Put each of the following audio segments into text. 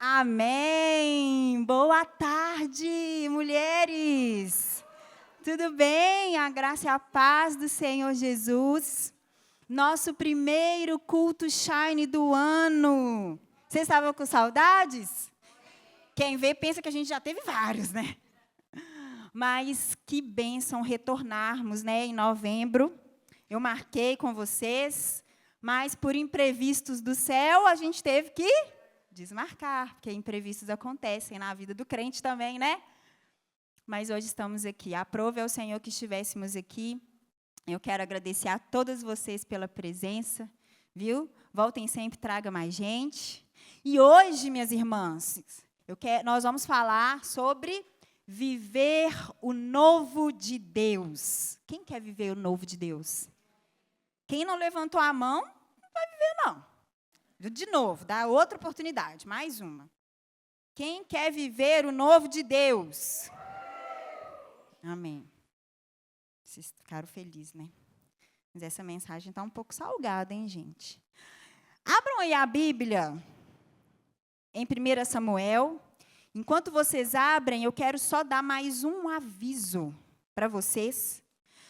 Amém! Boa tarde, mulheres! Tudo bem? A graça e a paz do Senhor Jesus. Nosso primeiro culto Shine do ano. Vocês estavam com saudades? Quem vê pensa que a gente já teve vários, né? Mas que bênção retornarmos, né, em novembro. Eu marquei com vocês, mas por imprevistos do céu, a gente teve que desmarcar, porque imprevistos acontecem na vida do crente também, né? Mas hoje estamos aqui. Aprove ao Senhor que estivéssemos aqui. Eu quero agradecer a todas vocês pela presença, viu? Voltem sempre, traga mais gente. E hoje, minhas irmãs, nós vamos falar sobre viver o novo de Deus. Quem quer viver o novo de Deus? Quem não levantou a mão, não vai viver, não. De novo, dá outra oportunidade, mais uma. Quem quer viver o novo de Deus? Amém. Vocês ficaram felizes, né? Mas essa mensagem está um pouco salgada, hein, gente? Abram aí a Bíblia em 1 Samuel. Enquanto vocês abrem, eu quero só dar mais um aviso para vocês.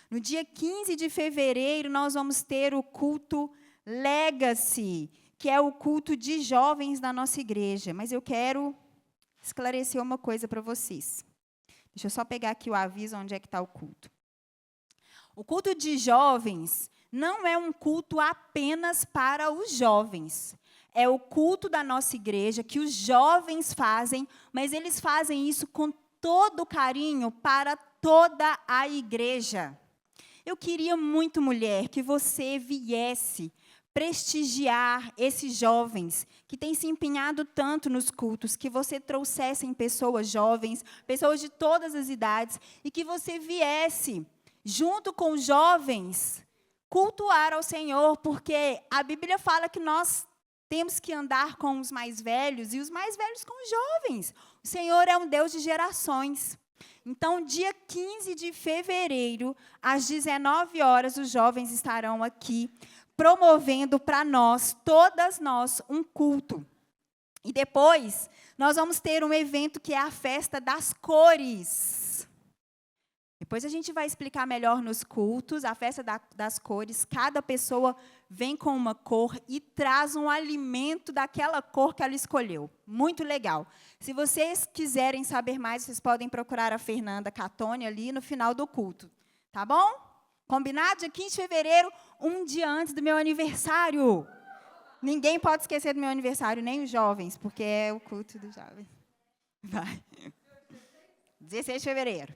No dia 15 de fevereiro, nós vamos ter o culto Legacy, que é o culto de jovens da nossa igreja. Mas eu quero esclarecer uma coisa para vocês. Deixa eu só pegar aqui o aviso onde é que está o culto. O culto de jovens não é um culto apenas para os jovens. É o culto da nossa igreja que os jovens fazem, mas eles fazem isso com todo o carinho para toda a igreja. Eu queria muito, mulher, que você viesse prestigiar esses jovens que têm se empenhado tanto nos cultos, que você trouxessem pessoas jovens, pessoas de todas as idades, e que você viesse, junto com os jovens, cultuar ao Senhor, porque a Bíblia fala que nós temos que andar com os mais velhos, e os mais velhos com os jovens. O Senhor é um Deus de gerações. Então, dia 15 de fevereiro, às 19 horas, os jovens estarão aqui, promovendo para nós, todas nós, um culto. E depois, nós vamos ter um evento que é a Festa das Cores. Depois a gente vai explicar melhor nos cultos, a Festa das Cores. Cada pessoa vem com uma cor e traz um alimento daquela cor que ela escolheu. Muito legal. Se vocês quiserem saber mais, vocês podem procurar a Fernanda Catone ali no final do culto. Tá bom? Combinado? Dia 15 de fevereiro, um dia antes do meu aniversário. Ninguém pode esquecer do meu aniversário, nem os jovens, porque é o culto dos jovens. Vai. 16 de fevereiro.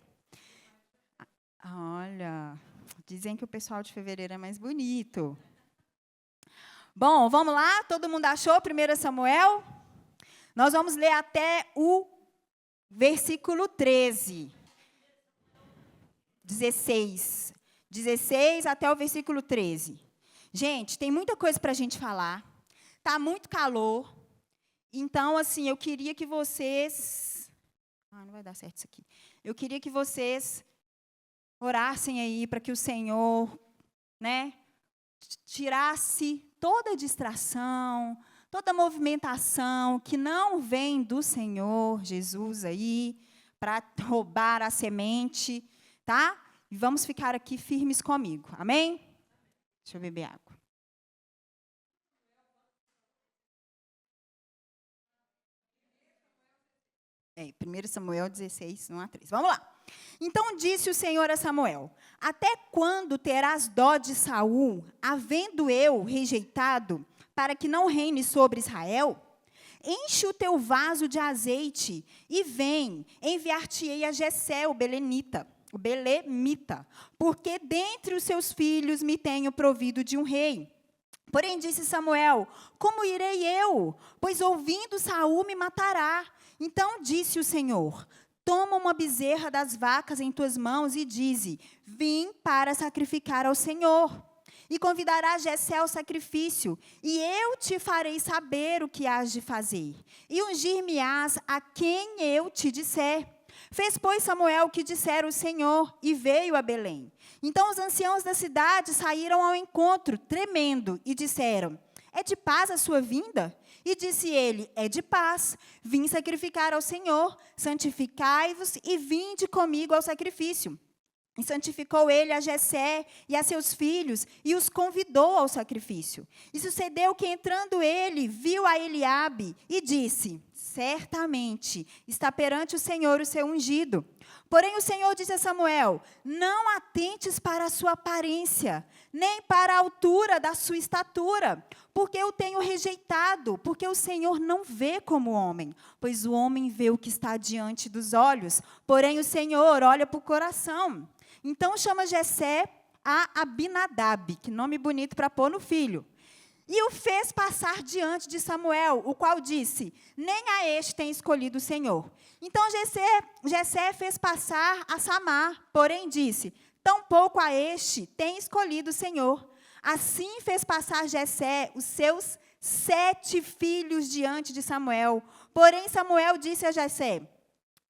Olha, dizem que o pessoal de fevereiro é mais bonito. Bom, vamos lá? Todo mundo achou 1 Samuel? Nós vamos ler até o versículo 13. 16 até o versículo 13. Gente, tem muita coisa para a gente falar. Está muito calor. Então, assim, eu queria que vocês... não vai dar certo isso aqui. Eu queria que vocês orassem aí para que o Senhor, né, tirasse toda distração, toda movimentação que não vem do Senhor Jesus aí, para roubar a semente, tá? E vamos ficar aqui firmes comigo. Amém? Deixa eu beber água. É, 1 Samuel 16, 1 a 3. Vamos lá. Então disse o Senhor a Samuel: até quando terás dó de Saul, havendo eu rejeitado, para que não reine sobre Israel? Enche o teu vaso de azeite e vem, enviar-te-ei a Jessé, o belemita, porque dentre os seus filhos me tenho provido de um rei. Porém disse Samuel: como irei eu? Pois ouvindo Saul me matará. Então disse o Senhor: toma uma bezerra das vacas em tuas mãos e dize: vim para sacrificar ao Senhor. E convidarás Jessé ao sacrifício, e eu te farei saber o que hás de fazer. E ungir-me-ás a quem eu te disser. Fez, pois, Samuel o que dissera o Senhor, e veio a Belém. Então os anciãos da cidade saíram ao encontro, tremendo, e disseram: é de paz a sua vinda? E disse ele: é de paz, vim sacrificar ao Senhor, santificai-vos e vinde comigo ao sacrifício. E santificou ele a Jessé e a seus filhos, e os convidou ao sacrifício. E sucedeu que, entrando ele, viu a Eliabe, e disse: certamente está perante o Senhor o seu ungido. Porém o Senhor disse a Samuel: não atentes para a sua aparência, nem para a altura da sua estatura, porque eu tenho rejeitado, porque o Senhor não vê como o homem, pois o homem vê o que está diante dos olhos, porém o Senhor olha para o coração. Então chama Jessé a Abinadab, que nome bonito para pôr no filho, e o fez passar diante de Samuel, o qual disse: nem a este tem escolhido o Senhor. Então Jessé fez passar a Samar, porém disse: tampouco a este tem escolhido o Senhor. Assim fez passar Jessé os seus 7 filhos diante de Samuel. Porém Samuel disse a Jessé: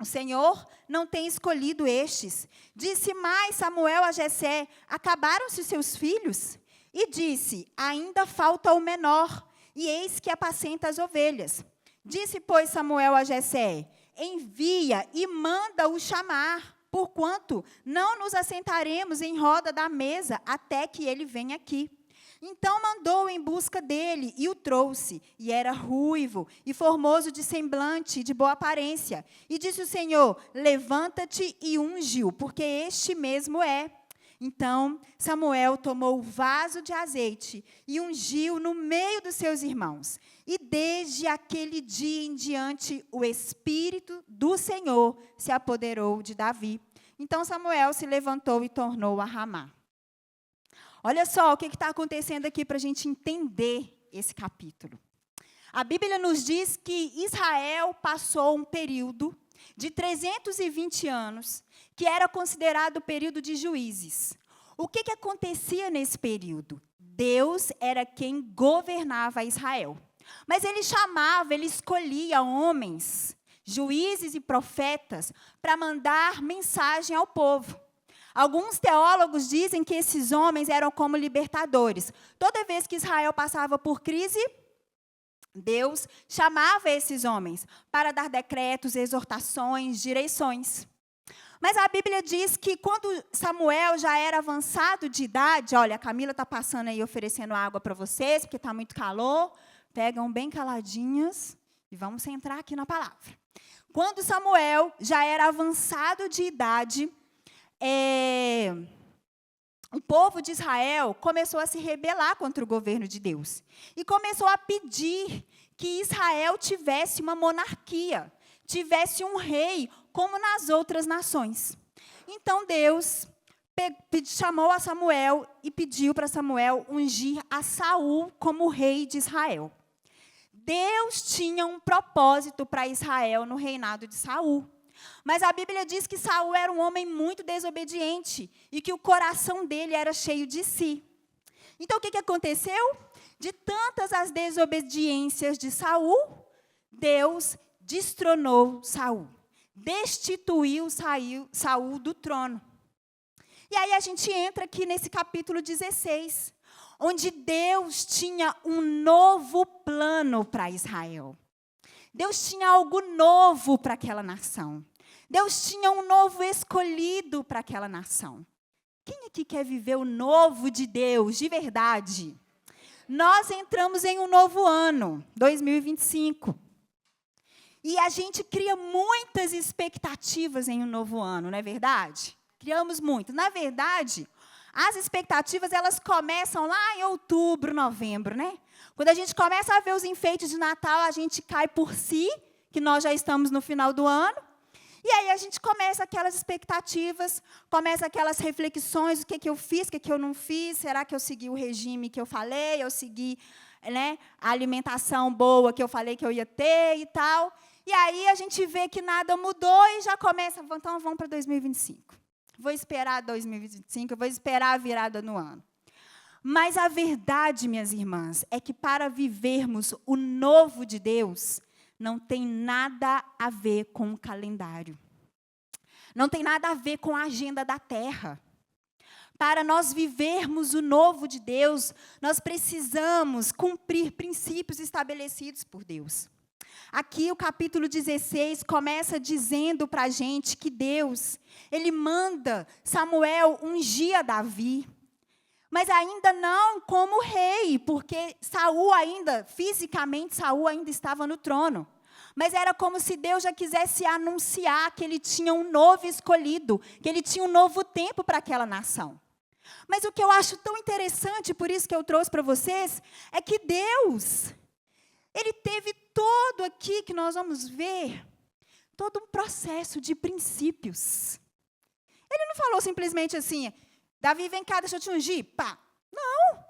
o Senhor não tem escolhido estes. Disse mais Samuel a Jessé: acabaram-se os seus filhos? E disse: ainda falta o menor, e eis que apacenta as ovelhas. Disse, pois, Samuel a Jessé: envia e manda-o chamar, porquanto não nos assentaremos em roda da mesa até que ele venha aqui. Então mandou em busca dele e o trouxe, e era ruivo e formoso de semblante, de boa aparência. E disse o Senhor: levanta-te e unge-o, porque este mesmo é. Então Samuel tomou o vaso de azeite e ungiu no meio dos seus irmãos. E desde aquele dia em diante, o Espírito do Senhor se apoderou de Davi. Então Samuel se levantou e tornou a Ramá. Olha só o que está acontecendo aqui para a gente entender esse capítulo. A Bíblia nos diz que Israel passou um período de 320 anos, que era considerado o período de juízes. O que acontecia nesse período? Deus era quem governava Israel. Mas ele escolhia homens, juízes e profetas, para mandar mensagem ao povo. Alguns teólogos dizem que esses homens eram como libertadores. Toda vez que Israel passava por crise, Deus chamava esses homens para dar decretos, exortações, direções. Mas a Bíblia diz que quando Samuel já era avançado de idade, olha, a Camila está passando aí oferecendo água para vocês, porque está muito calor, pegam bem caladinhas e vamos entrar aqui na palavra. Quando Samuel já era avançado de idade, o povo de Israel começou a se rebelar contra o governo de Deus. E começou a pedir que Israel tivesse uma monarquia, tivesse um rei, como nas outras nações. Então Deus chamou a Samuel e pediu para Samuel ungir a Saul como rei de Israel. Deus tinha um propósito para Israel no reinado de Saul. Mas a Bíblia diz que Saul era um homem muito desobediente e que o coração dele era cheio de si. Então, o que aconteceu? De tantas as desobediências de Saul, Deus destronou Saul. Destituiu Saul do trono. E aí a gente entra aqui nesse capítulo 16, onde Deus tinha um novo plano para Israel. Deus tinha algo novo para aquela nação. Deus tinha um novo escolhido para aquela nação. Quem aqui quer viver o novo de Deus, de verdade? Nós entramos em um novo ano, 2025. E a gente cria muitas expectativas em um novo ano, não é verdade? Criamos muito. Na verdade, as expectativas, elas começam lá em outubro, novembro, né? Quando a gente começa a ver os enfeites de Natal, a gente cai por si, que nós já estamos no final do ano. E aí a gente começa aquelas expectativas, começa aquelas reflexões, o que eu fiz, o que eu não fiz, será que eu segui o regime que eu falei, eu segui, né, a alimentação boa que eu falei que eu ia ter e tal. E aí a gente vê que nada mudou e já começa, então vamos para 2025. Vou esperar 2025, vou esperar a virada no ano. Mas a verdade, minhas irmãs, é que para vivermos o novo de Deus, não tem nada a ver com o calendário. Não tem nada a ver com a agenda da terra. para nós vivermos o novo de Deus, nós precisamos cumprir princípios estabelecidos por Deus. Aqui o capítulo 16 começa dizendo para a gente que Deus, Ele manda Samuel ungir a Davi, mas ainda não como rei, porque fisicamente Saul ainda estava no trono. Mas era como se Deus já quisesse anunciar que Ele tinha um novo escolhido, que Ele tinha um novo tempo para aquela nação. Mas o que eu acho tão interessante, por isso que eu trouxe para vocês, é que Deus, Ele teve todo aqui que nós vamos ver, todo um processo de princípios. Ele não falou simplesmente assim, Davi, vem cá, deixa eu te ungir. Pá. Não.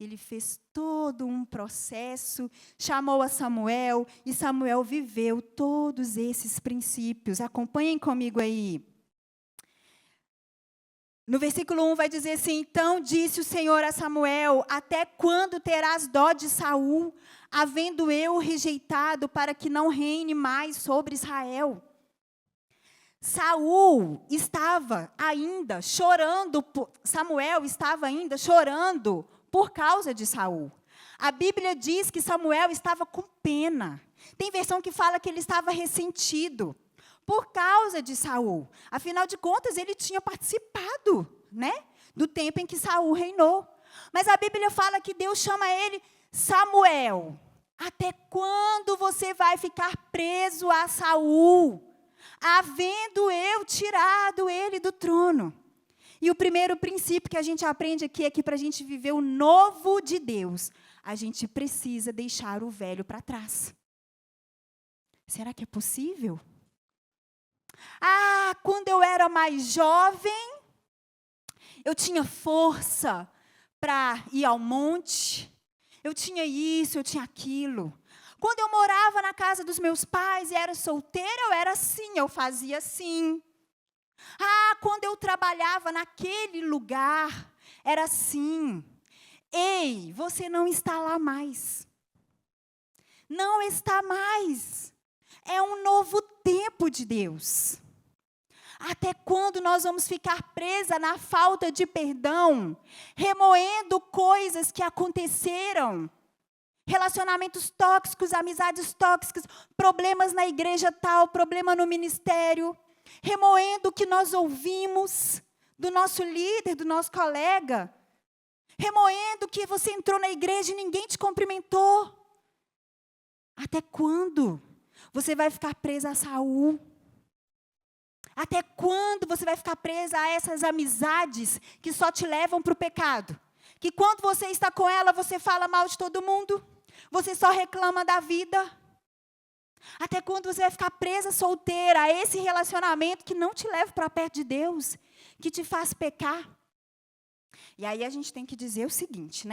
Ele fez todo um processo, chamou a Samuel, e Samuel viveu todos esses princípios. Acompanhem comigo aí. No versículo 1 vai dizer assim, então disse o Senhor a Samuel, até quando terás dó de Saul, havendo eu rejeitado para que não reine mais sobre Israel? Samuel estava ainda chorando por causa de Saul. A Bíblia diz que Samuel estava com pena. Tem versão que fala que ele estava ressentido por causa de Saul. Afinal de contas, ele tinha participado, do tempo em que Saul reinou. Mas a Bíblia fala que Deus chama ele Samuel. Até quando você vai ficar preso a Saul, havendo eu tirado ele do trono? E o primeiro princípio que a gente aprende aqui é que para a gente viver o novo de Deus, a gente precisa deixar o velho para trás. Será que é possível? Quando eu era mais jovem, eu tinha força para ir ao monte, eu tinha isso, eu tinha aquilo. Quando eu morava na casa dos meus pais e era solteira, eu era assim, eu fazia assim. Quando eu trabalhava naquele lugar, era assim. Ei, você não está lá mais. Não está mais. É um novo tempo de Deus. Até quando nós vamos ficar presa na falta de perdão, remoendo coisas que aconteceram? Relacionamentos tóxicos, amizades tóxicas, problemas na igreja tal, problema no ministério, remoendo o que nós ouvimos do nosso líder, do nosso colega, remoendo que você entrou na igreja e ninguém te cumprimentou. Até quando você vai ficar presa a Saul? Até quando você vai ficar presa a essas amizades que só te levam para o pecado? Que quando você está com ela, você fala mal de todo mundo? Você só reclama da vida? Até quando você vai ficar presa solteira a esse relacionamento que não te leva para perto de Deus, que te faz pecar? E aí a gente tem que dizer o seguinte,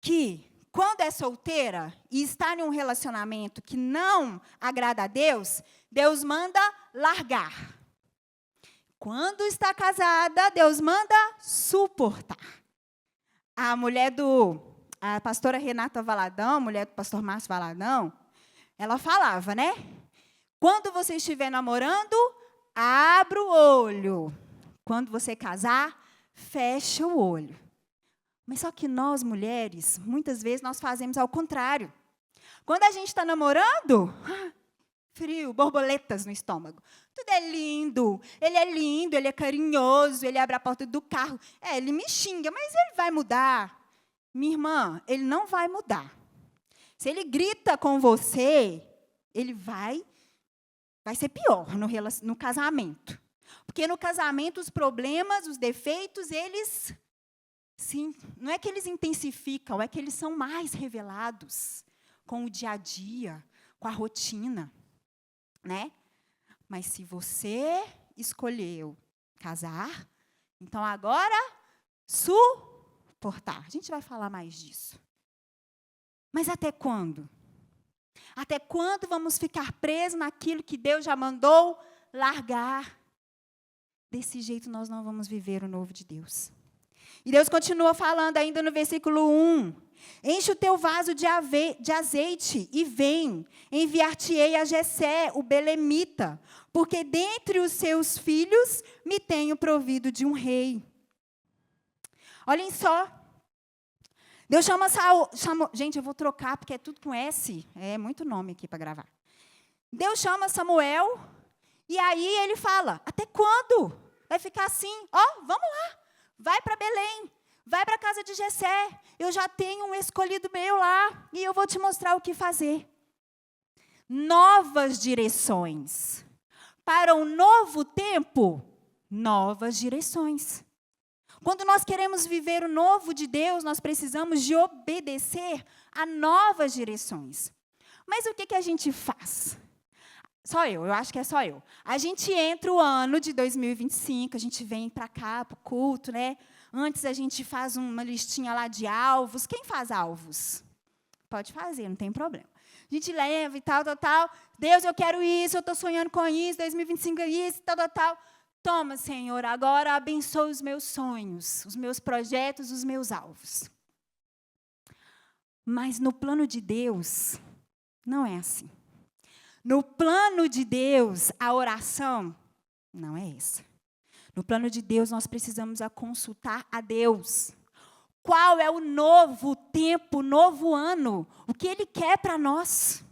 que quando é solteira e está em um relacionamento que não agrada a Deus, Deus manda largar. Quando está casada, Deus manda suportar. A pastora Renata Valadão, mulher do pastor Márcio Valadão, ela falava, quando você estiver namorando, abra o olho. Quando você casar, fecha o olho. Mas só que nós, mulheres, muitas vezes nós fazemos ao contrário. Quando a gente está namorando, frio, borboletas no estômago. Tudo é lindo, ele é carinhoso, ele abre a porta do carro. Ele me xinga, mas ele vai mudar. Minha irmã, ele não vai mudar. Se ele grita com você, ele vai ser pior no casamento. Porque no casamento os problemas, os defeitos, eles, sim, não é que eles intensificam, é que eles são mais revelados com o dia a dia, com a rotina. Mas se você escolheu casar, então agora suportar. A gente vai falar mais disso. Mas até quando? Até quando vamos ficar presos naquilo que Deus já mandou largar? Desse jeito nós não vamos viver o novo de Deus. E Deus continua falando ainda no versículo 1. Enche o teu vaso de azeite e vem, enviar-te-ei a Jessé, o belemita, porque dentre os seus filhos me tenho provido de um rei. Olhem só. Deus chamou, gente, eu vou trocar porque é tudo com S. É muito nome aqui para gravar. Deus chama Samuel e aí ele fala, até quando? Vai ficar assim? Vamos lá, vai para Belém, vai para a casa de Jessé. Eu já tenho um escolhido meu lá e eu vou te mostrar o que fazer. Novas direções. Para um novo tempo, novas direções. Quando nós queremos viver o novo de Deus, nós precisamos de obedecer a novas direções. Mas o que a gente faz? Só eu acho que é só eu. A gente entra o ano de 2025, a gente vem para cá, para o culto, né? Antes a gente faz uma listinha lá de alvos. Quem faz alvos? Pode fazer, não tem problema. A gente leva e tal. Deus, eu quero isso, eu estou sonhando com isso, 2025 é isso, tal. Toma, Senhor, agora abençoa os meus sonhos, os meus projetos, os meus alvos. Mas no plano de Deus, não é assim. No plano de Deus, a oração não é essa. No plano de Deus, nós precisamos consultar a Deus. Qual é o novo tempo, novo ano? O que Ele quer para nós?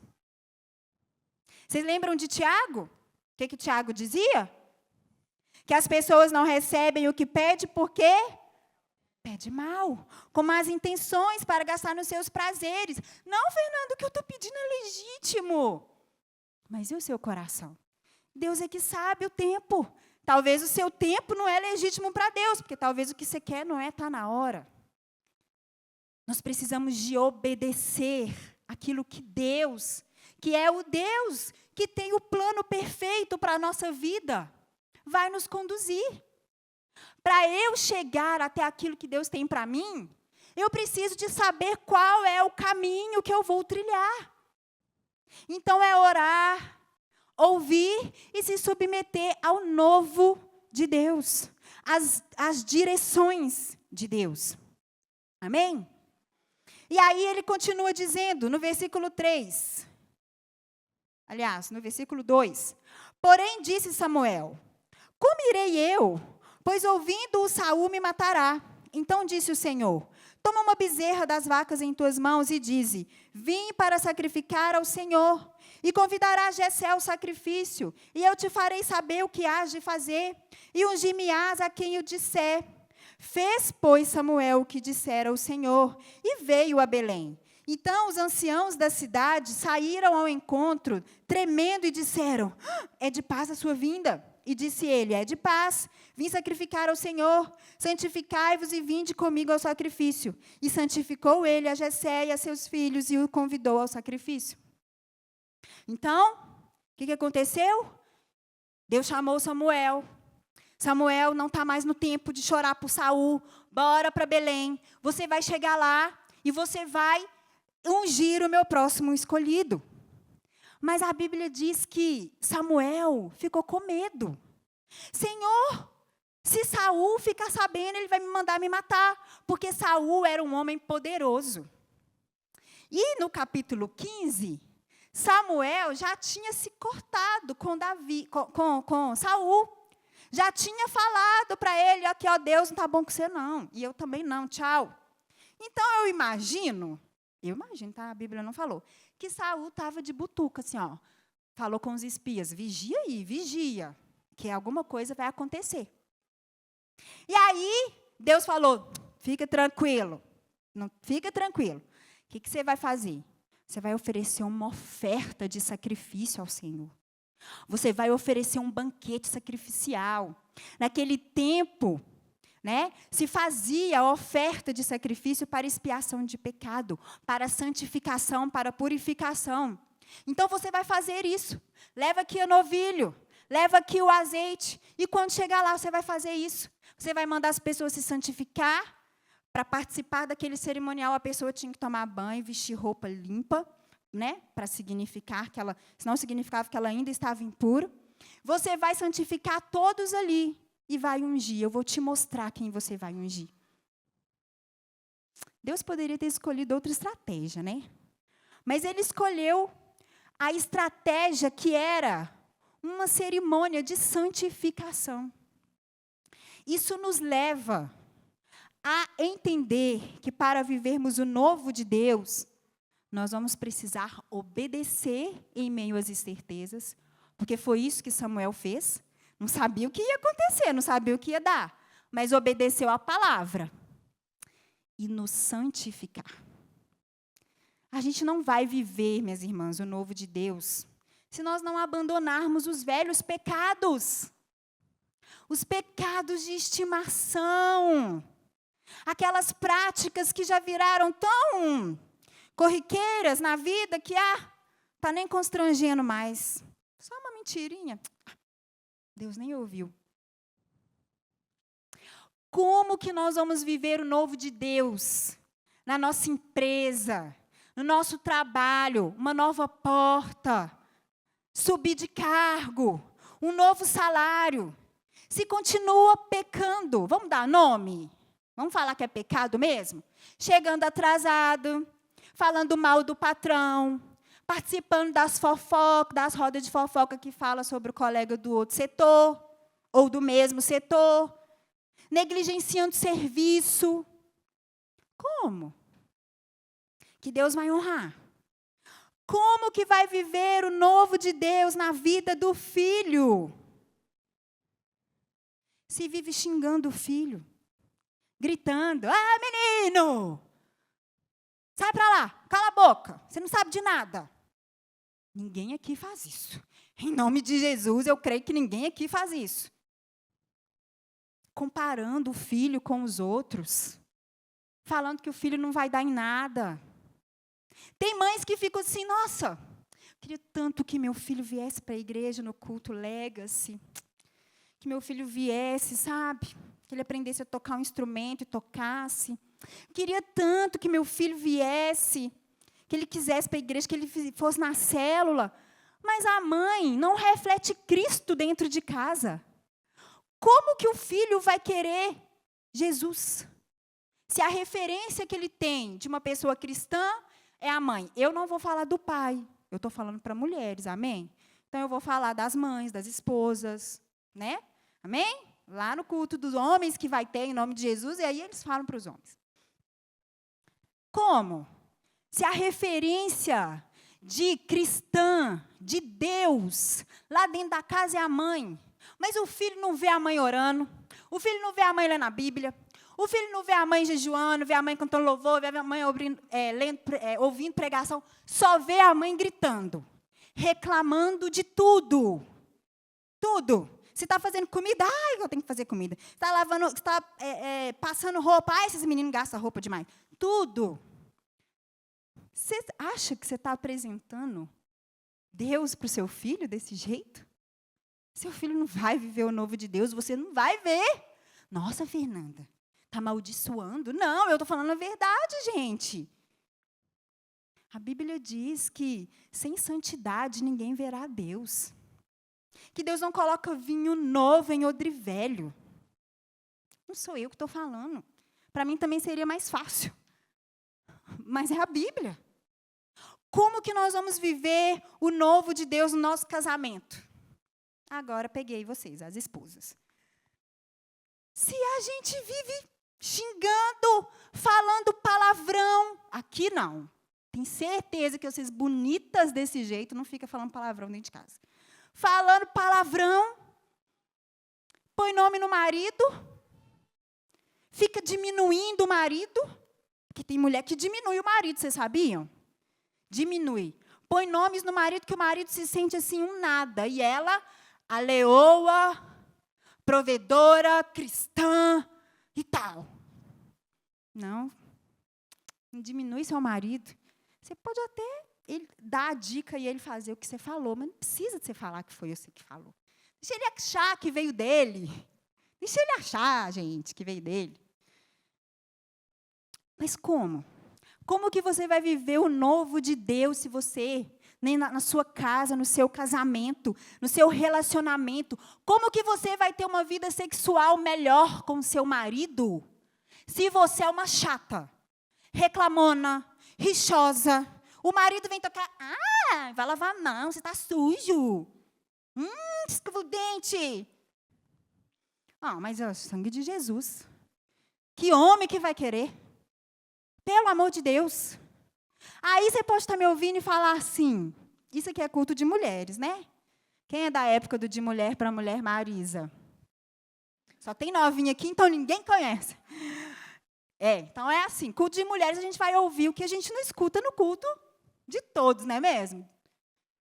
Vocês lembram de Tiago? O que Tiago dizia? Que as pessoas não recebem o que pede porque pede mal, com más intenções para gastar nos seus prazeres. Não, Fernando, o que eu estou pedindo é legítimo. Mas e o seu coração? Deus é que sabe o tempo. Talvez o seu tempo não é legítimo para Deus, porque talvez o que você quer não está na hora. Nós precisamos de obedecer aquilo que Deus, que é o Deus que tem o plano perfeito para a nossa vida, vai nos conduzir. Para eu chegar até aquilo que Deus tem para mim, eu preciso de saber qual é o caminho que eu vou trilhar. Então é orar, ouvir e se submeter ao novo de Deus, às direções de Deus. Amém? E aí ele continua dizendo no versículo 3, aliás, no versículo 2, porém disse Samuel, como irei eu? Pois ouvindo-o Saul me matará. Então disse o Senhor, toma uma bezerra das vacas em tuas mãos e dize, vim para sacrificar ao Senhor, e convidarás Jessé ao sacrifício, e eu te farei saber o que hás de fazer, e ungir-me-ás a quem o disser. Fez, pois, Samuel o que dissera o Senhor, e veio a Belém. Então os anciãos da cidade saíram ao encontro, tremendo, e disseram, é de paz a sua vinda? E disse ele, é de paz, vim sacrificar ao Senhor, santificai-vos e vinde comigo ao sacrifício. E santificou ele a Jessé e a seus filhos, e o convidou ao sacrifício. Então, o que aconteceu? Deus chamou Samuel. Samuel não está mais no tempo de chorar por Saul. Bora para Belém. Você vai chegar lá e você vai ungir o meu próximo escolhido. Mas a Bíblia diz que Samuel ficou com medo. Senhor, se Saul ficar sabendo, ele vai me mandar me matar. Porque Saul era um homem poderoso. E no capítulo 15, Samuel já tinha se cortado com Saul. Já tinha falado para ele, aqui, ó, Deus não está bom com você, não. E eu também não, tchau. Então, eu imagino, tá? A Bíblia não falou, que Saul estava de butuca, assim, ó. Falou com os espias, vigia aí, vigia, que alguma coisa vai acontecer. E aí, Deus falou, fica tranquilo, fica tranquilo. O que você vai fazer? Você vai oferecer uma oferta de sacrifício ao Senhor. Você vai oferecer um banquete sacrificial. Naquele tempo, né, se fazia a oferta de sacrifício para expiação de pecado, para santificação, para purificação. Então, você vai fazer isso. Leva aqui o novilho, leva aqui o azeite, e quando chegar lá, você vai fazer isso. Você vai mandar as pessoas se santificar. Para participar daquele cerimonial, a pessoa tinha que tomar banho, vestir roupa limpa, né, para significar que ela, senão significava que ela ainda estava impura. Você vai santificar todos ali e vai ungir. Eu vou te mostrar quem você vai ungir. Deus poderia ter escolhido outra estratégia, né? Mas ele escolheu a estratégia que era uma cerimônia de santificação. Isso nos leva a entender que para vivermos o novo de Deus, nós vamos precisar obedecer em meio às incertezas, porque foi isso que Samuel fez. Não sabia o que ia acontecer, não sabia o que ia dar, mas obedeceu à palavra. E nos santificar. A gente não vai viver, minhas irmãs, o novo de Deus, se nós não abandonarmos os velhos pecados. Os pecados de estimação. Aquelas práticas que já viraram tão corriqueiras na vida que, está nem constrangendo mais. Só uma mentirinha. Deus nem ouviu. Como que nós vamos viver o novo de Deus? Na nossa empresa, no nosso trabalho, uma nova porta, subir de cargo, um novo salário. Se continua pecando, vamos dar nome? Vamos falar que é pecado mesmo? Chegando atrasado, falando mal do patrão, participando das fofocas, das rodas de fofoca que fala sobre o colega do outro setor, ou do mesmo setor, negligenciando serviço. Como? Que Deus vai honrar? Como que vai viver o novo de Deus na vida do filho? Se vive xingando o filho, gritando, menino, sai para lá, cala a boca, você não sabe de nada. Ninguém aqui faz isso. Em nome de Jesus, eu creio que ninguém aqui faz isso. Comparando o filho com os outros, falando que o filho não vai dar em nada. Tem mães que ficam assim, nossa, queria tanto que meu filho viesse para a igreja no culto Legacy, que meu filho viesse, sabe? Que ele aprendesse a tocar um instrumento e tocasse. Queria tanto que meu filho viesse, que ele quisesse para a igreja, que ele fosse na célula. Mas a mãe não reflete Cristo dentro de casa. Como que o filho vai querer Jesus? Se a referência que ele tem de uma pessoa cristã é a mãe. Eu não vou falar do pai, eu estou falando para mulheres, amém? Então, eu vou falar das mães, das esposas, né? Amém? Lá no culto dos homens que vai ter em nome de Jesus, e aí eles falam para os homens. Como? Se a referência de cristã, de Deus, lá dentro da casa é a mãe, mas o filho não vê a mãe orando, o filho não vê a mãe lendo a Bíblia, o filho não vê a mãe jejuando, vê a mãe cantando louvor, vê a mãe ouvindo pregação, só vê a mãe gritando, reclamando de tudo. Tudo. Se está fazendo comida, eu tenho que fazer comida. Se está lavando, está passando roupa, esses meninos gastam roupa demais. Tudo. Você acha que você está apresentando Deus para o seu filho desse jeito? Seu filho não vai viver o novo de Deus, você não vai ver. Nossa, Fernanda, está amaldiçoando? Não, eu estou falando a verdade, gente. A Bíblia diz que sem santidade ninguém verá a Deus. Que Deus não coloca vinho novo em odre velho. Não sou eu que estou falando. Para mim também seria mais fácil. Mas é a Bíblia. Como que nós vamos viver o novo de Deus no nosso casamento? Agora peguei vocês, as esposas. Se a gente vive xingando, falando palavrão, aqui não. Tenho certeza que vocês bonitas desse jeito não ficam falando palavrão dentro de casa. Falando palavrão, põe nome no marido, fica diminuindo o marido, porque tem mulher que diminui o marido, vocês sabiam? Diminui. Põe nomes no marido que o marido se sente assim, um nada. E ela, a leoa, provedora, cristã e tal. Não diminui seu marido. Você pode até dar a dica e ele fazer o que você falou, mas não precisa de você falar que foi você que falou. Deixa ele achar que veio dele. Deixa ele achar, gente, que veio dele. Mas como? Como que você vai viver o novo de Deus se você, nem na sua casa, no seu casamento, no seu relacionamento, como que você vai ter uma vida sexual melhor com o seu marido se você é uma chata, reclamona, rixosa? O marido vem tocar, vai lavar a mão, você está sujo. Escova o dente. Mas é o sangue de Jesus. Que homem que vai querer? Pelo amor de Deus. Aí você pode estar me ouvindo e falar assim, isso aqui é culto de mulheres, né? Quem é da época do De Mulher para Mulher, Marisa? Só tem novinha aqui, então ninguém conhece. Então é assim, culto de mulheres a gente vai ouvir o que a gente não escuta no culto de todos, não é mesmo?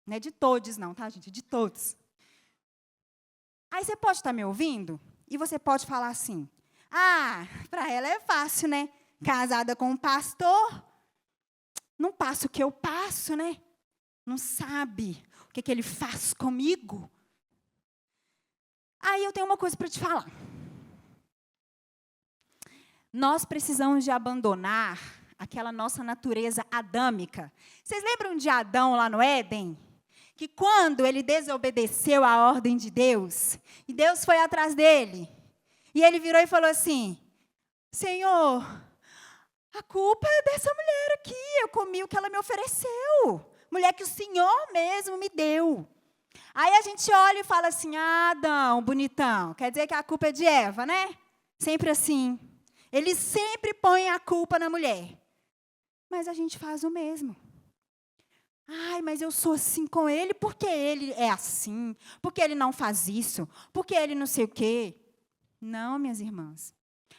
Não é de todos não, tá, gente? É de todos. Aí você pode estar me ouvindo e você pode falar assim, para ela é fácil, né? Casada com um pastor, não passa o que eu passo, né? Não sabe o que ele faz comigo. Aí eu tenho uma coisa para te falar. Nós precisamos de abandonar aquela nossa natureza adâmica. Vocês lembram de Adão lá no Éden? Que quando ele desobedeceu à ordem de Deus, e Deus foi atrás dele, e ele virou e falou assim, Senhor, a culpa é dessa mulher aqui, eu comi o que ela me ofereceu. Mulher que o Senhor mesmo me deu. Aí a gente olha e fala assim, Adão, bonitão, quer dizer que a culpa é de Eva, né? Sempre assim. Ele sempre põe a culpa na mulher. Mas a gente faz o mesmo. Mas eu sou assim com ele porque ele é assim, porque ele não faz isso, porque ele não sei o quê. Não, minhas irmãs.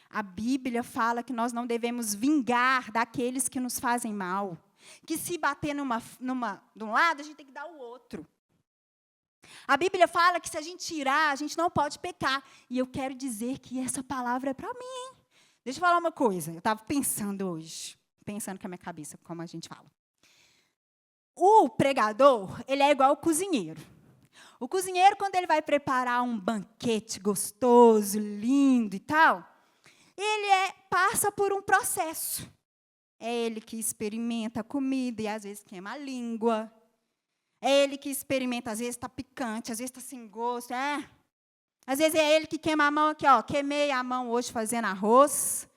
A Bíblia fala que nós não devemos vingar daqueles que nos fazem mal. Que se bater de um lado, a gente tem que dar o outro. A Bíblia fala que se a gente irar, a gente não pode pecar. E eu quero dizer que essa palavra é para mim, hein? Deixa eu falar uma coisa. Eu estava pensando hoje, pensando com a minha cabeça, como a gente fala. O pregador, ele é igual ao cozinheiro. O cozinheiro, quando ele vai preparar um banquete gostoso, lindo e tal, ele passa por um processo. É ele que experimenta a comida e às vezes queima a língua. É ele que experimenta, às vezes está picante, às vezes está sem gosto. Às vezes é ele que queima a mão aqui, queimei a mão hoje fazendo arroz.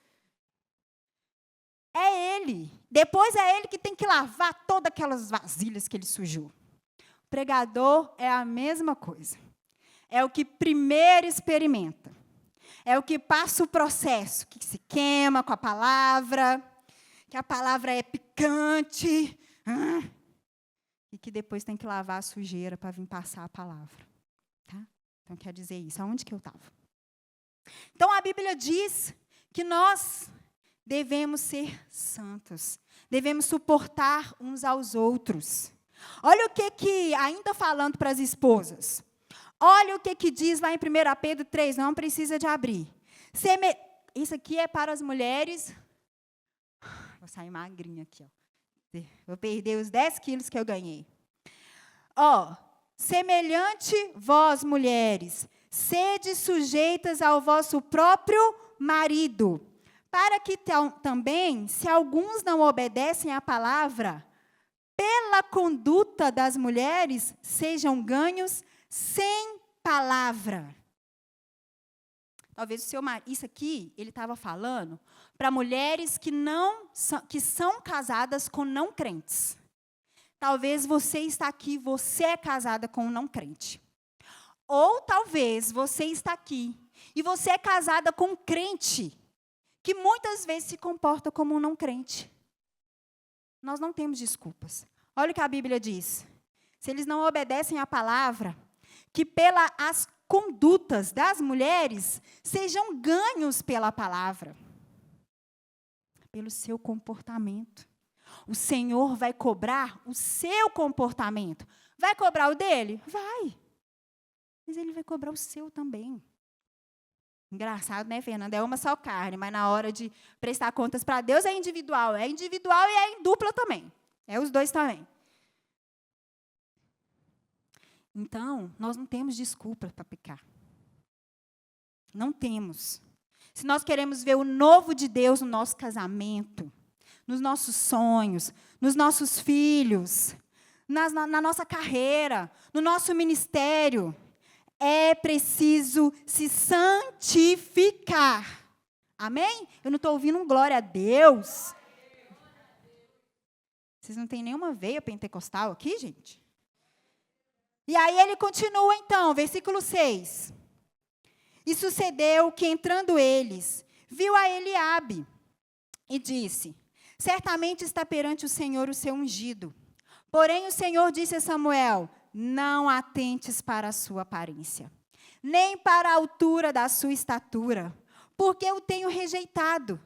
É ele. Depois é ele que tem que lavar todas aquelas vasilhas que ele sujou. O pregador é a mesma coisa. É o que primeiro experimenta. É o que passa o processo, que se queima com a palavra, que a palavra é picante, e que depois tem que lavar a sujeira para vir passar a palavra. Tá? Então, quer dizer isso. Aonde que eu estava? Então, a Bíblia diz que nós devemos ser santos. Devemos suportar uns aos outros. Olha o que ainda falando para as esposas. Olha o que diz lá em 1 Pedro 3, não precisa de abrir. Isso aqui é para as mulheres. Vou sair magrinha aqui. Vou perder os 10 quilos que eu ganhei. Semelhante vós, mulheres, sede sujeitas ao vosso próprio marido, para que também, se alguns não obedecem à palavra, pela conduta das mulheres, sejam ganhos sem palavra. Talvez o seu marido, isso aqui, ele estava falando para mulheres que são casadas com não crentes. Talvez você está aqui, você é casada com um não crente. Ou talvez você está aqui e você é casada com um crente que muitas vezes se comporta como um não crente. Nós não temos desculpas. Olha o que a Bíblia diz. Se eles não obedecem à palavra, que pelas condutas das mulheres sejam ganhos pela palavra. Pelo seu comportamento. O Senhor vai cobrar o seu comportamento. Vai cobrar o dele? Vai. Mas ele vai cobrar o seu também. Engraçado, né, Fernanda? É uma só carne, mas na hora de prestar contas para Deus é individual. É individual e é em dupla também. É os dois também. Então, nós não temos desculpa para pecar. Não temos. Se nós queremos ver o novo de Deus no nosso casamento, nos nossos sonhos, nos nossos filhos, na nossa carreira, no nosso ministério, é preciso se santificar. Amém? Eu não estou ouvindo um glória a Deus. Vocês não têm nenhuma veia pentecostal aqui, gente? E aí ele continua então, versículo 6. E sucedeu que entrando eles, viu a Eliabe e disse: certamente está perante o Senhor o seu ungido. Porém o Senhor disse a Samuel: não atentes para a sua aparência, nem para a altura da sua estatura, porque eu tenho rejeitado.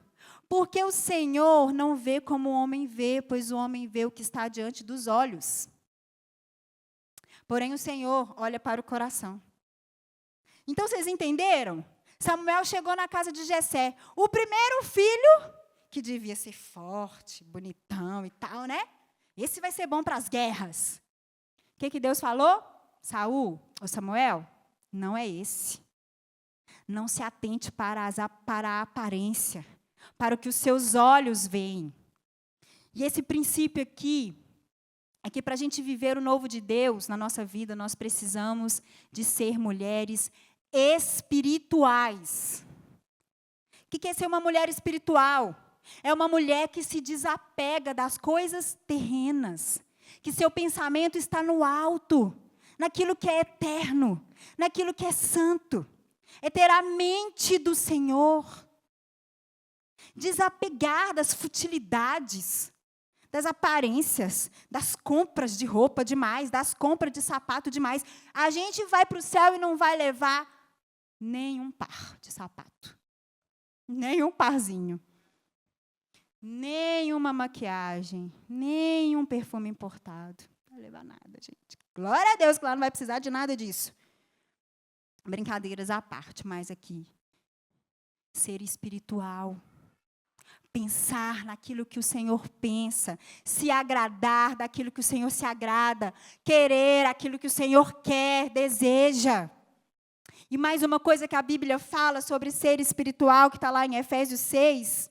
Porque o Senhor não vê como o homem vê, pois o homem vê o que está diante dos olhos. Porém o Senhor olha para o coração. Então vocês entenderam? Samuel chegou na casa de Jessé, o primeiro filho, que devia ser forte, bonitão e tal, né? Esse vai ser bom para as guerras. O que Deus falou? Samuel, não é esse. Não se atente para a aparência, para o que os seus olhos veem. E esse princípio aqui, é que para a gente viver o novo de Deus na nossa vida, nós precisamos de ser mulheres espirituais. O que é ser uma mulher espiritual? É uma mulher que se desapega das coisas terrenas, que seu pensamento está no alto, naquilo que é eterno, naquilo que é santo. É ter a mente do Senhor. Desapegar das futilidades, das aparências, das compras de roupa demais, das compras de sapato demais. A gente vai para o céu e não vai levar nenhum par de sapato, nenhum parzinho, nenhuma maquiagem, nenhum perfume importado. Não vai levar nada, gente. Glória a Deus que lá não vai precisar de nada disso. Brincadeiras à parte, mas aqui, ser espiritual. Pensar naquilo que o Senhor pensa, se agradar daquilo que o Senhor se agrada, querer aquilo que o Senhor quer, deseja. E mais uma coisa que a Bíblia fala sobre ser espiritual, que está lá em Efésios 6,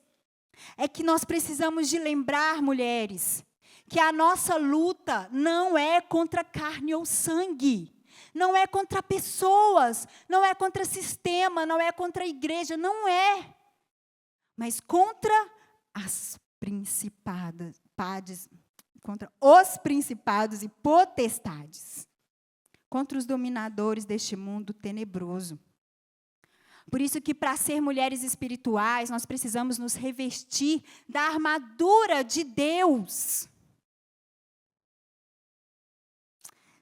é que nós precisamos de lembrar, mulheres, que a nossa luta não é contra carne ou sangue, não é contra pessoas, não é contra sistema, não é contra a igreja, não é. Mas contra as contra os principados e potestades, contra os dominadores deste mundo tenebroso. Por isso que para ser mulheres espirituais, nós precisamos nos revestir da armadura de Deus.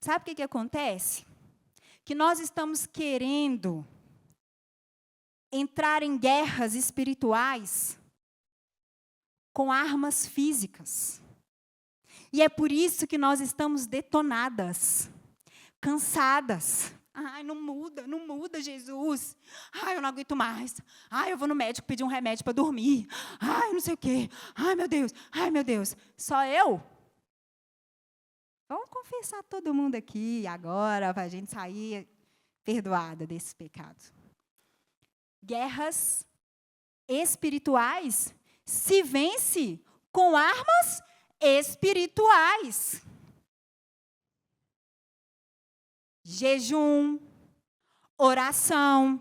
Sabe o que acontece? Que nós estamos querendo entrar em guerras espirituais com armas físicas. E é por isso que nós estamos detonadas, cansadas. Ai, não muda, Jesus. Ai, eu não aguento mais. Ai, eu vou no médico pedir um remédio para dormir. Ai, não sei o quê. Ai, meu Deus. Só eu? Vamos confessar todo mundo aqui agora, para a gente sair perdoada desses pecados. Guerras espirituais se vence com armas espirituais. Jejum, oração,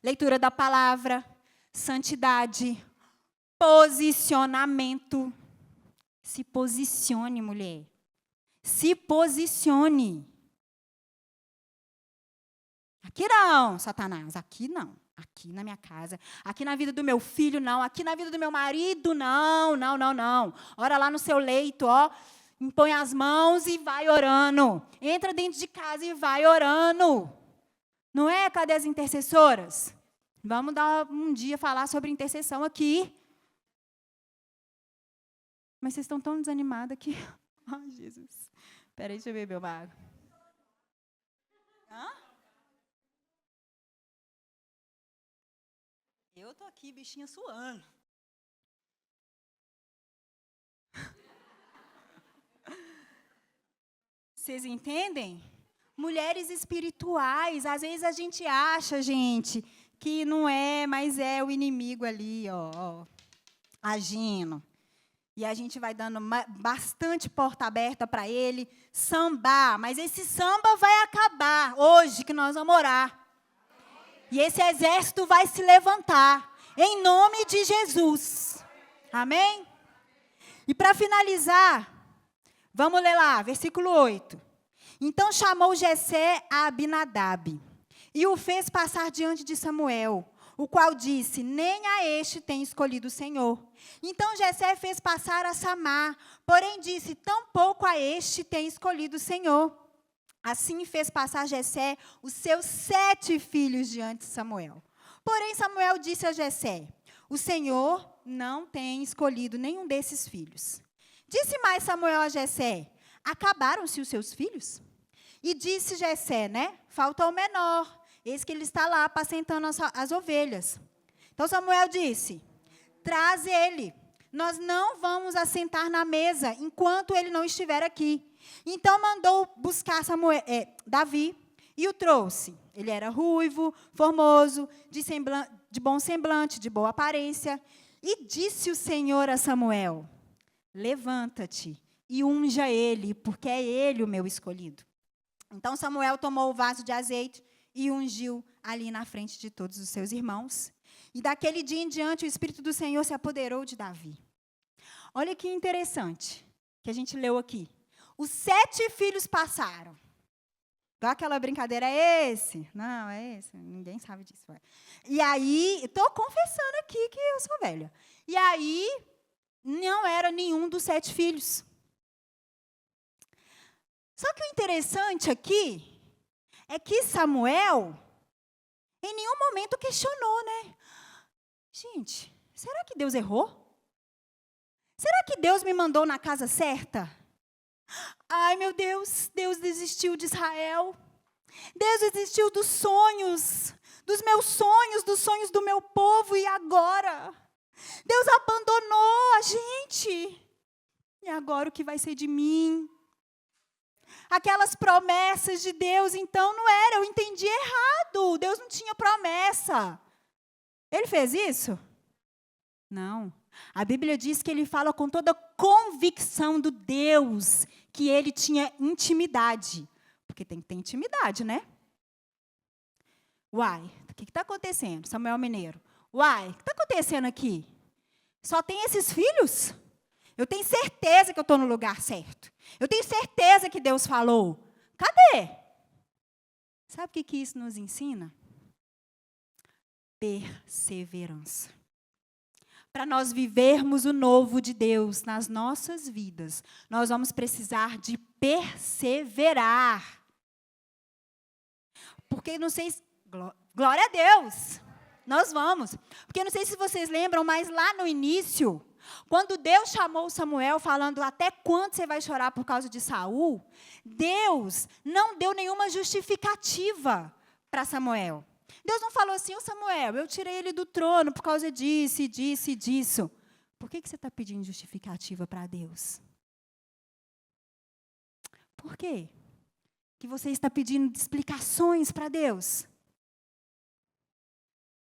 leitura da palavra, santidade, posicionamento. Se posicione, mulher. Se posicione. Aqui não, Satanás, aqui não. Aqui na minha casa, aqui na vida do meu filho, não. Aqui na vida do meu marido, não. Ora lá no seu leito, ó. Impõe as mãos e vai orando. Entra dentro de casa e vai orando. Não é? Cadê as intercessoras? Vamos dar um dia falar sobre intercessão aqui. Mas vocês estão tão desanimadas aqui. Ai, Jesus. Espera aí, deixa eu beber uma água. Hã? Eu estou aqui, bichinha, suando. Vocês entendem? Mulheres espirituais. Às vezes a gente acha, gente, que não é, mas é o inimigo ali, ó, agindo. E a gente vai dando bastante porta aberta para ele sambar. Mas esse samba vai acabar hoje que nós vamos orar. E esse exército vai se levantar, em nome de Jesus. Amém? E para finalizar, vamos ler lá, versículo 8. Então chamou Jessé a Abinadab, e o fez passar diante de Samuel. o qual disse: nem a este tem escolhido o Senhor. Então Jessé fez passar a Samar, porém disse: tampouco a este tem escolhido o Senhor. Assim fez passar Jessé os seus 7 filhos diante de Samuel. Porém Samuel disse a Jessé: o Senhor não tem escolhido nenhum desses filhos. Disse mais Samuel a Jessé: acabaram-se os seus filhos? E disse Jessé, falta o menor. Eis que ele está lá apacentando as ovelhas. Então Samuel disse: traz ele. Nós não vamos assentar na mesa enquanto ele não estiver aqui. Então mandou buscar Davi e o trouxe. Ele era ruivo, formoso, de bom semblante, de boa aparência. E disse o Senhor a Samuel: levanta-te e unja ele, porque é ele o meu escolhido. Então Samuel tomou o vaso de azeite e ungiu ali na frente de todos os seus irmãos. E daquele dia em diante, o Espírito do Senhor se apoderou de Davi. Olha que interessante, que a gente leu aqui. Os 7 filhos passaram. Igual aquela brincadeira, é esse? Não, é esse. Ninguém sabe disso. E aí, estou confessando aqui que eu sou velha. E aí, não era nenhum dos 7 filhos. Só que o interessante aqui é que Samuel, em nenhum momento questionou, Gente, será que Deus errou? Será que Deus me mandou na casa certa? Ai, meu Deus, Deus desistiu de Israel. Deus desistiu dos meus sonhos, dos sonhos do meu povo, e agora? Deus abandonou a gente. E agora o que vai ser de mim? Aquelas promessas de Deus, então, não era, eu entendi errado. Deus não tinha promessa. Ele fez isso? Não. A Bíblia diz que ele fala com toda convicção do Deus, que ele tinha intimidade. Porque tem que ter intimidade, Uai, o que está acontecendo? Samuel Mineiro. Uai, o que está acontecendo aqui? Só tem esses filhos? Eu tenho certeza que eu estou no lugar certo. Eu tenho certeza que Deus falou. Cadê? Sabe o que isso nos ensina? Perseverança. Para nós vivermos o novo de Deus nas nossas vidas, nós vamos precisar de perseverar. Porque não sei se... Glória a Deus! Nós vamos. Porque não sei se vocês lembram, mas lá no início, quando Deus chamou Samuel falando: até quando você vai chorar por causa de Saul? Deus não deu nenhuma justificativa para Samuel. Deus não falou assim: ô Samuel, eu tirei ele do trono por causa disso, disso e disso. Por que você está pedindo justificativa para Deus? Por quê? Que você está pedindo explicações para Deus?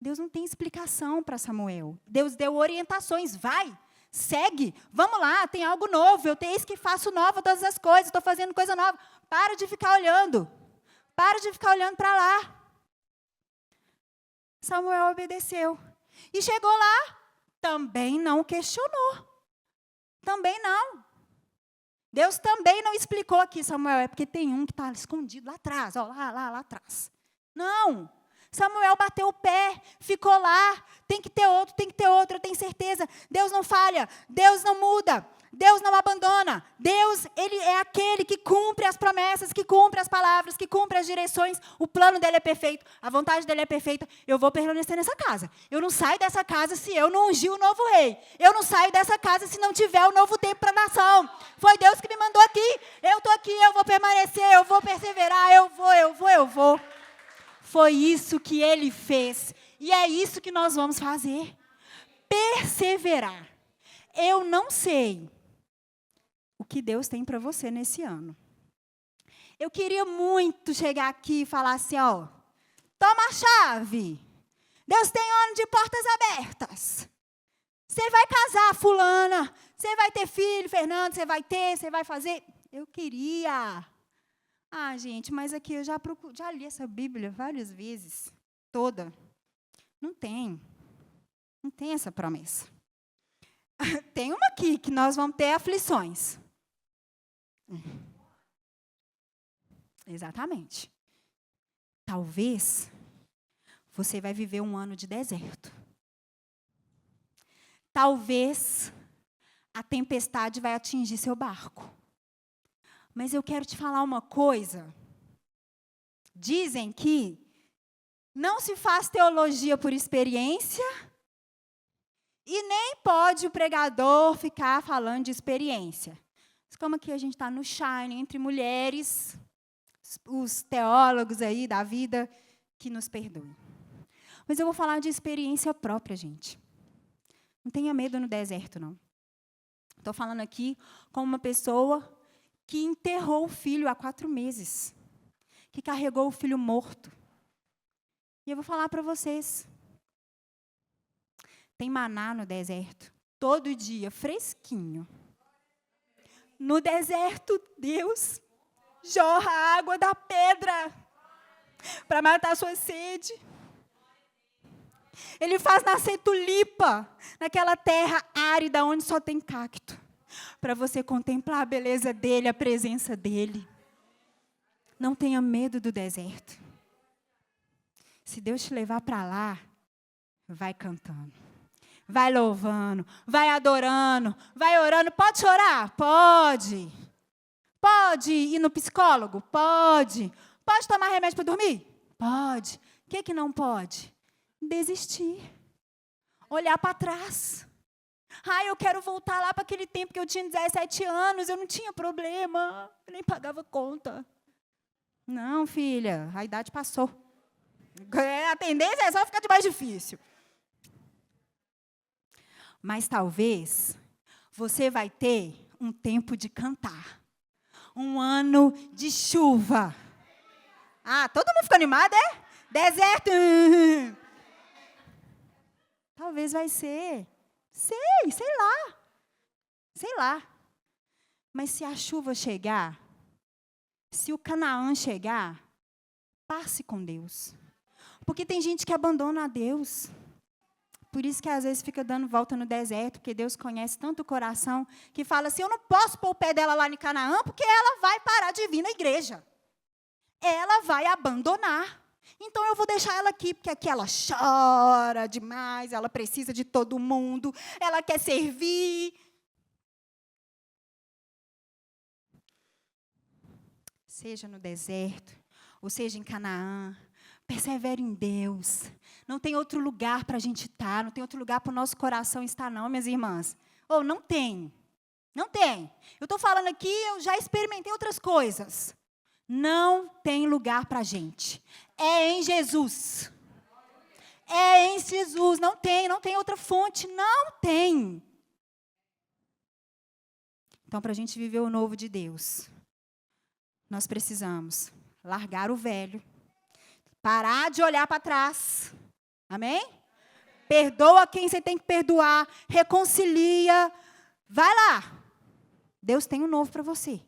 Deus não tem explicação para Samuel. Deus deu orientações. Vai, segue, vamos lá, tem algo novo. Eu tenho que faço nova todas as coisas, estou fazendo coisa nova. Para de ficar olhando. Para de ficar olhando para lá. Samuel obedeceu. E chegou lá, também não questionou. Também não. Deus também não explicou aqui, Samuel, é porque tem um que está escondido lá atrás, lá atrás. Não. Samuel bateu o pé, ficou lá, tem que ter outro, eu tenho certeza. Deus não falha, Deus não muda, Deus não abandona. Deus, Ele é aquele que cumpre as promessas, que cumpre as palavras, que cumpre as direções. O plano dele é perfeito, a vontade dele é perfeita. Eu vou permanecer nessa casa. Eu não saio dessa casa se eu não ungir o novo rei. Eu não saio dessa casa se não tiver o novo tempo para a nação. Foi Deus que me mandou aqui. Eu estou aqui, eu vou permanecer, eu vou perseverar, eu vou. Foi isso que ele fez. E é isso que nós vamos fazer. Perseverar. Eu não sei o que Deus tem para você nesse ano. Eu queria muito chegar aqui e falar assim, toma a chave. Deus tem ano de portas abertas. Você vai casar, fulana. Você vai ter filho, Fernando, você vai fazer. Eu queria... gente, mas aqui eu já li essa Bíblia várias vezes, toda. Não tem essa promessa. Tem uma aqui, que nós vamos ter aflições. Exatamente. Talvez você vai viver um ano de deserto. Talvez a tempestade vai atingir seu barco. Mas eu quero te falar uma coisa. Dizem que não se faz teologia por experiência e nem pode o pregador ficar falando de experiência. Mas como aqui a gente está no Shine, entre mulheres, os teólogos aí da vida, que nos perdoem. Mas eu vou falar de experiência própria, gente. Não tenha medo no deserto, não. Estou falando aqui com uma pessoa que enterrou o filho há 4 meses, que carregou o filho morto. E eu vou falar para vocês. Tem maná no deserto, todo dia, fresquinho. No deserto, Deus jorra a água da pedra para matar a sua sede. Ele faz nascer tulipa naquela terra árida onde só tem cacto, para você contemplar a beleza dele, a presença dele. Não tenha medo do deserto. Se Deus te levar para lá, vai cantando, vai louvando, vai adorando, vai orando. Pode chorar? Pode. Pode ir no psicólogo? Pode. Pode tomar remédio para dormir? Pode. O que não pode? Desistir. Olhar para trás. Eu quero voltar lá para aquele tempo que eu tinha 17 anos, eu não tinha problema, eu nem pagava conta. Não, filha, a idade passou. A tendência é só ficar de mais difícil. Mas talvez você vai ter um tempo de cantar. Um ano de chuva. Todo mundo ficou animado, é? Deserto. Talvez vai ser. Sei lá. Mas se a chuva chegar, se o Canaã chegar, passe com Deus. Porque tem gente que abandona a Deus. Por isso que às vezes fica dando volta no deserto, porque Deus conhece tanto o coração, que fala assim, eu não posso pôr o pé dela lá em Canaã, porque ela vai parar de vir na igreja. Ela vai abandonar. Então, eu vou deixar ela aqui, porque aqui ela chora demais, ela precisa de todo mundo, ela quer servir. Seja no deserto, ou seja em Canaã, persevere em Deus. Não tem outro lugar para a gente estar, não tem outro lugar para o nosso coração estar, não, minhas irmãs. Não tem. Não tem. Eu estou falando aqui, eu já experimentei outras coisas. Não tem lugar para a gente. É em Jesus. É em Jesus. Não tem outra fonte. Não tem. Então, para a gente viver o novo de Deus, nós precisamos largar o velho, parar de olhar para trás. Amém? Perdoa quem você tem que perdoar. Reconcilia. Vai lá. Deus tem um novo para você.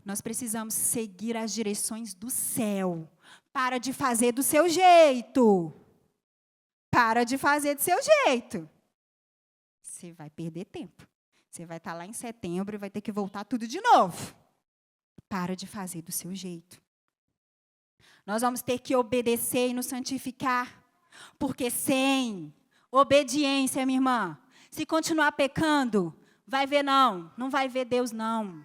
Nós precisamos seguir as direções do céu. Para de fazer do seu jeito. Para de fazer do seu jeito. Você vai perder tempo. Você vai estar lá em setembro e vai ter que voltar tudo de novo. Para de fazer do seu jeito. Nós vamos ter que obedecer e nos santificar. Porque sem obediência, minha irmã, se continuar pecando, vai ver não vai ver Deus não.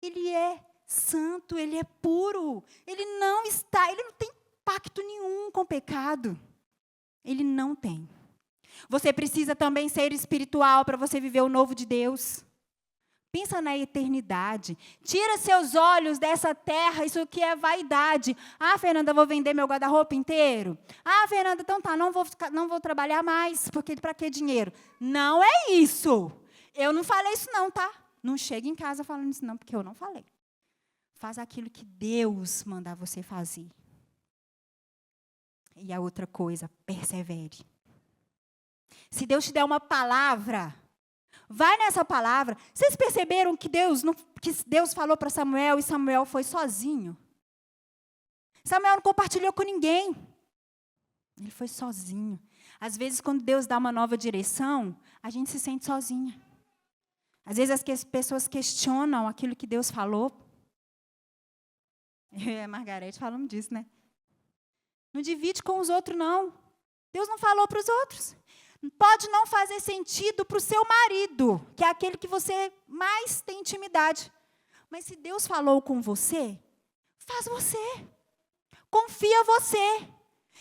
Ele é santo, ele é puro. Ele não tem pacto nenhum com o pecado. Ele não tem. Você precisa também ser espiritual para você viver o novo de Deus. Pensa na eternidade. Tira seus olhos dessa terra, isso aqui é vaidade. Fernanda, eu vou vender meu guarda-roupa inteiro. Fernanda, então tá, não vou trabalhar mais, porque para que dinheiro? Não é isso. Eu não falei isso não, tá? Não chegue em casa falando isso não, porque eu não falei. Faz aquilo que Deus mandar você fazer. E a outra coisa, persevere. Se Deus te der uma palavra, vai nessa palavra. Vocês perceberam que Deus falou para Samuel e Samuel foi sozinho? Samuel não compartilhou com ninguém. Ele foi sozinho. Às vezes, quando Deus dá uma nova direção, a gente se sente sozinha. Às vezes as pessoas questionam aquilo que Deus falou. Eu e a Margarete falamos disso, né? Não divide com os outros, não. Deus não falou para os outros. Pode não fazer sentido para o seu marido, que é aquele que você mais tem intimidade. Mas se Deus falou com você, faz você. Confia você.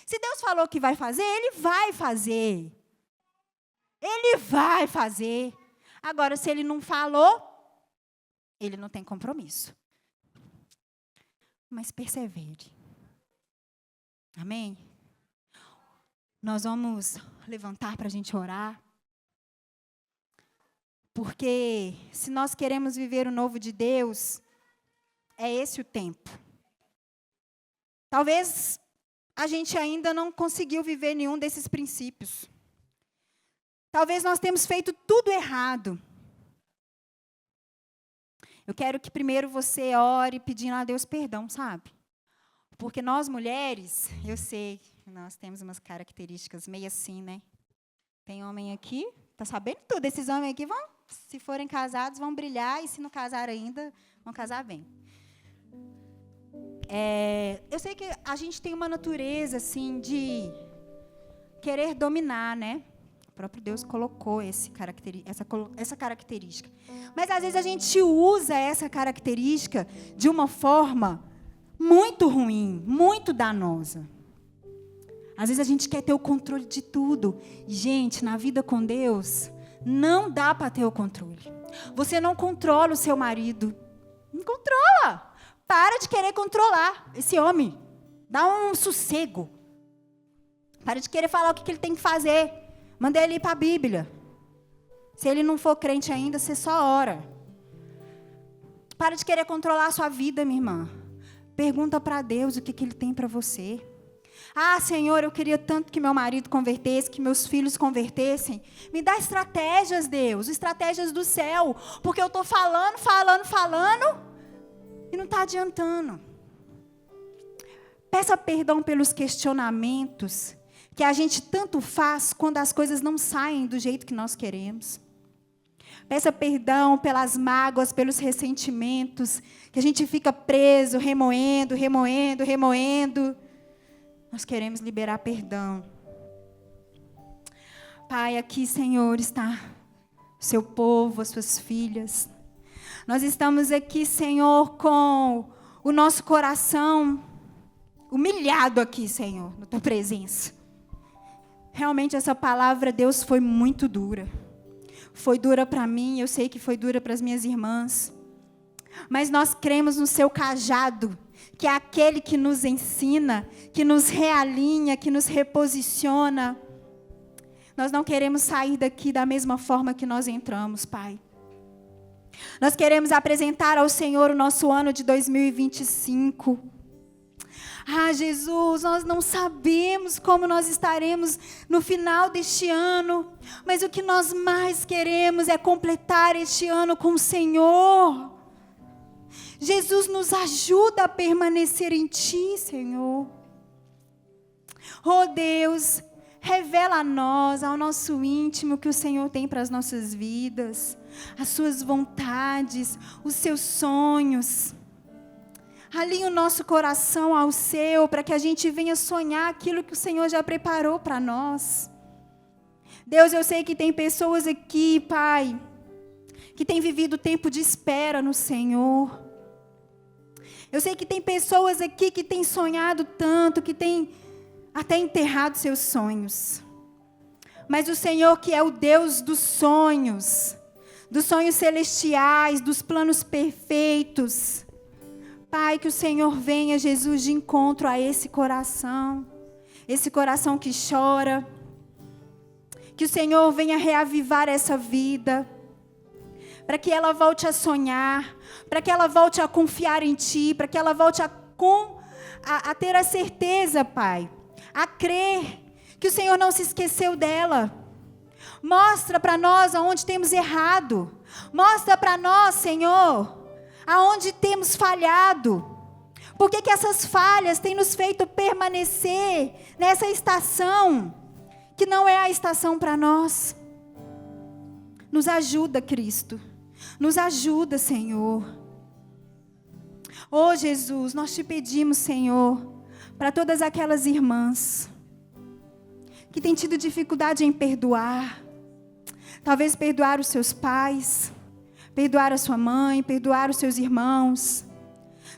Se Deus falou que vai fazer, Ele vai fazer. Ele vai fazer. Agora, se Ele não falou, Ele não tem compromisso. Mas persevere. Amém? Nós vamos levantar para a gente orar. Porque se nós queremos viver o novo de Deus, é esse o tempo. Talvez a gente ainda não conseguiu viver nenhum desses princípios. Talvez nós temos feito tudo errado. Eu quero que primeiro você ore pedindo a Deus perdão, sabe? Porque nós mulheres, eu sei, nós temos umas características meio assim, né? Tem homem aqui, tá sabendo tudo. Esses homens aqui vão, se forem casados, vão brilhar, e se não casar ainda, vão casar bem. Eu sei que a gente tem uma natureza, assim, de querer dominar, né? O próprio Deus colocou essa característica. Mas, às vezes, a gente usa essa característica de uma forma muito ruim, muito danosa. Às vezes, a gente quer ter o controle de tudo. Gente, na vida com Deus, não dá para ter o controle. Você não controla o seu marido. Não controla. Para de querer controlar esse homem. Dá um sossego. Para de querer falar o que ele tem que fazer. Manda ele ir para a Bíblia. Se ele não for crente ainda, você só ora. Para de querer controlar a sua vida, minha irmã. Pergunta para Deus o que Ele tem para você. Ah, Senhor, eu queria tanto que meu marido convertesse, que meus filhos convertessem. Me dá estratégias, Deus, estratégias do céu. Porque eu estou falando, e não está adiantando. Peça perdão pelos questionamentos que a gente tanto faz quando as coisas não saem do jeito que nós queremos. Peça perdão pelas mágoas, pelos ressentimentos, que a gente fica preso, remoendo. Nós queremos liberar perdão. Pai, aqui, Senhor, está o seu povo, as suas filhas. Nós estamos aqui, Senhor, com o nosso coração humilhado aqui, Senhor, na tua presença. Realmente essa palavra, Deus, foi muito dura. Foi dura para mim, eu sei que foi dura para as minhas irmãs. Mas nós cremos no seu cajado, que é aquele que nos ensina, que nos realinha, que nos reposiciona. Nós não queremos sair daqui da mesma forma que nós entramos, Pai. Nós queremos apresentar ao Senhor o nosso ano de 2025. Ah, Jesus, nós não sabemos como nós estaremos no final deste ano, mas o que nós mais queremos é completar este ano com o Senhor. Jesus, nos ajuda a permanecer em Ti, Senhor. Oh, Deus, revela a nós, ao nosso íntimo, o que o Senhor tem para as nossas vidas, as Suas vontades, os Seus sonhos. Alinhe o nosso coração ao Seu, para que a gente venha sonhar aquilo que o Senhor já preparou para nós. Deus, eu sei que tem pessoas aqui, Pai, que têm vivido tempo de espera no Senhor. Eu sei que tem pessoas aqui que têm sonhado tanto, que têm até enterrado seus sonhos. Mas o Senhor, que é o Deus dos sonhos celestiais, dos planos perfeitos, Pai, que o Senhor venha, Jesus, de encontro a esse coração que chora. Que o Senhor venha reavivar essa vida, para que ela volte a sonhar, para que ela volte a confiar em Ti, para que ela volte a ter a certeza, Pai, a crer que o Senhor não se esqueceu dela. Mostra para nós aonde temos errado. Mostra para nós, Senhor, aonde temos falhado. Por que essas falhas têm nos feito permanecer nessa estação que não é a estação para nós? Nos ajuda, Cristo. Nos ajuda, Senhor. Oh, Jesus, nós Te pedimos, Senhor, para todas aquelas irmãs que têm tido dificuldade em perdoar. Talvez perdoar os seus pais, perdoar a sua mãe, perdoar os seus irmãos.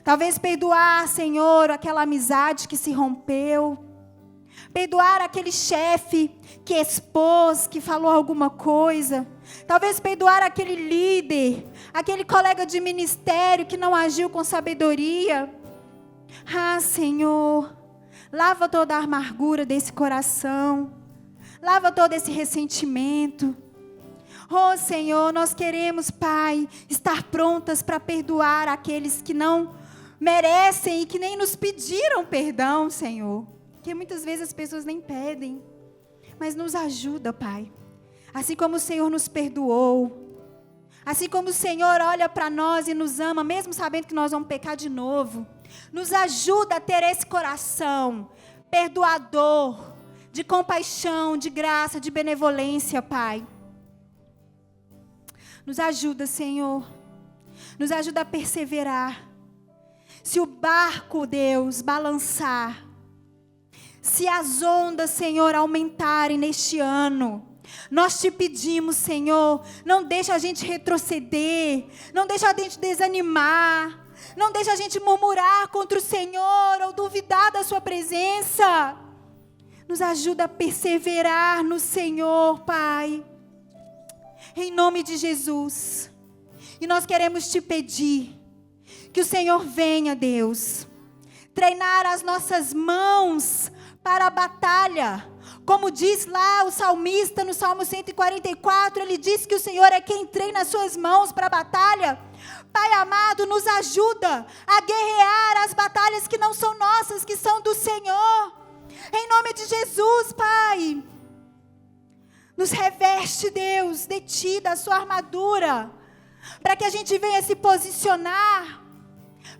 Talvez perdoar, Senhor, aquela amizade que se rompeu. Perdoar aquele chefe que expôs, que falou alguma coisa. Talvez perdoar aquele líder, aquele colega de ministério que não agiu com sabedoria. Ah, Senhor, lava toda a amargura desse coração. Lava todo esse ressentimento. Oh, Senhor, nós queremos, Pai, estar prontas para perdoar aqueles que não merecem e que nem nos pediram perdão, Senhor. Porque muitas vezes as pessoas nem pedem. Mas nos ajuda, Pai. Assim como o Senhor nos perdoou. Assim como o Senhor olha para nós e nos ama, mesmo sabendo que nós vamos pecar de novo. Nos ajuda a ter esse coração perdoador, de compaixão, de graça, de benevolência, Pai. Nos ajuda, Senhor. Nos ajuda a perseverar. Se o barco, Deus, balançar, se as ondas, Senhor, aumentarem neste ano, nós te pedimos, Senhor, não deixa a gente retroceder, não deixa a gente desanimar, não deixa a gente murmurar contra o Senhor ou duvidar da sua presença. Nos ajuda a perseverar no Senhor, Pai. Em nome de Jesus. E nós queremos te pedir que o Senhor venha, Deus, treinar as nossas mãos para a batalha. Como diz lá o salmista no Salmo 144, ele diz que o Senhor é quem treina as suas mãos para a batalha. Pai amado, nos ajuda a guerrear as batalhas que não são nossas, que são do Senhor. Em nome de Jesus, Pai. Nos reveste, Deus, de Ti, da Sua armadura, para que a gente venha se posicionar,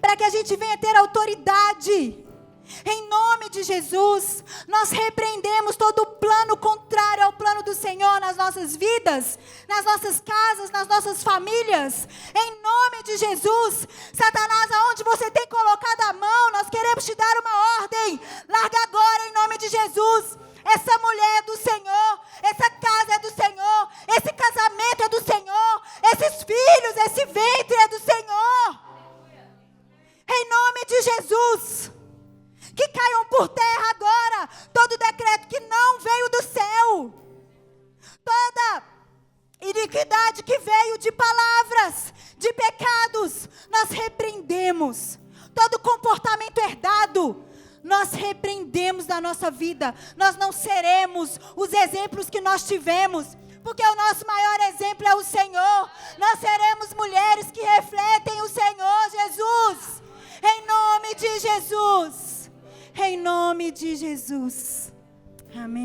para que a gente venha ter autoridade. Em nome de Jesus, nós repreendemos todo o plano contrário ao plano do Senhor nas nossas vidas, nas nossas casas, nas nossas famílias. Em nome de Jesus, Satanás, aonde você tem colocado a mão, nós queremos te dar uma ordem. Larga agora, em nome de Jesus. Essa mulher é do Senhor, essa casa é do Senhor, esse casamento é do Senhor, esses filhos, esse ventre é do Senhor. Em nome de Jesus. Que caiam por terra agora todo decreto que não veio do céu. Toda iniquidade que veio de palavras, de pecados, nós repreendemos. Todo comportamento herdado, nós repreendemos da nossa vida. Nós não seremos os exemplos que nós tivemos, porque o nosso maior exemplo é o Senhor. Nós seremos mulheres que refletem o Senhor Jesus. Em nome de Jesus. Em nome de Jesus. Amém.